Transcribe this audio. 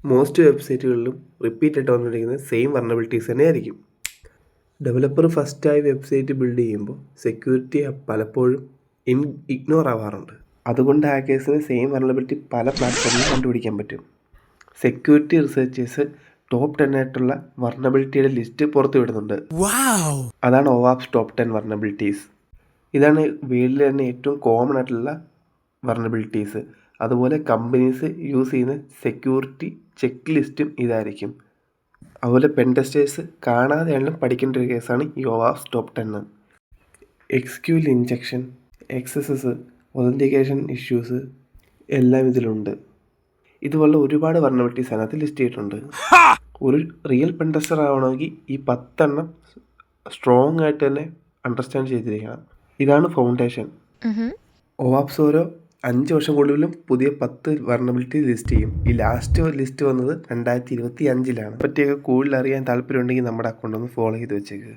Most വെബ്സൈറ്റുകളിലും repeat ആയിട്ട് വന്നുകൊണ്ടിരിക്കുന്നത് same വൾനറബിലിറ്റീസ് തന്നെയായിരിക്കും. ഡെവലപ്പർ ഫസ്റ്റായി വെബ്സൈറ്റ് ബിൽഡ് ചെയ്യുമ്പോൾ സെക്യൂരിറ്റി പലപ്പോഴും ഇഗ്നോർ ആവാറുണ്ട്. അതുകൊണ്ട് ഹാക്കേഴ്സിന് സെയിം വൾനറബിലിറ്റി പല പ്ലാറ്റ്ഫോമിലും കണ്ടുപിടിക്കാൻ പറ്റും. സെക്യൂരിറ്റി റിസർച്ചേഴ്സ് ടോപ്പ് 10 ആയിട്ടുള്ള വൾനറബിലിറ്റിയുടെ ലിസ്റ്റ് പുറത്തു വിടുന്നുണ്ട്. അതാണ് OWASP ടോപ്പ് 10 വൾനറബിലിറ്റീസ്. ഇതാണ് വേൾഡിൽ തന്നെ ഏറ്റവും കോമൺ ആയിട്ടുള്ള വൾനറബിലിറ്റീസ്. അതുപോലെ കമ്പനീസ് യൂസ് ചെയ്യുന്ന സെക്യൂരിറ്റി ചെക്ക് ലിസ്റ്റും ഇതായിരിക്കും. അതുപോലെ പെൻ ടെസ്റ്റേഴ്സ് കാണാതെയാണെങ്കിലും പഠിക്കേണ്ട ഒരു കേസാണ് ഈ OWASP top 10. SQL injection, XSS, authentication issues എല്ലാം ഇതിലുണ്ട്. ഇതുപോലെ ഒരുപാട് വൾനറബിലിറ്റീസ് അതിനകത്ത് ലിസ്റ്റ് ചെയ്തിട്ടുണ്ട്. ഒരു റിയൽ പെൻ ടെസ്റ്റർ ആവണമെങ്കിൽ ഈ 10 സ്ട്രോങ് ആയിട്ട് തന്നെ അണ്ടർസ്റ്റാൻഡ് ചെയ്തിരിക്കണം. ഇതാണ് ഫൗണ്ടേഷൻ. OWASP ഓരോ 5 വർഷം കൂടുതലും പുതിയ 10 വൾനറബിലിറ്റി ലിസ്റ്റ് ചെയ്യും. ഈ ലാസ്റ്റ് ലിസ്റ്റ് വന്നത് 2025 പറ്റിയൊക്കെ കൂടുതൽ അറിയാൻ താല്പര്യമുണ്ടെങ്കിൽ നമ്മുടെ അക്കൗണ്ട് ഒന്ന് ഫോളോ ചെയ്ത് വെച്ചേക്ക്.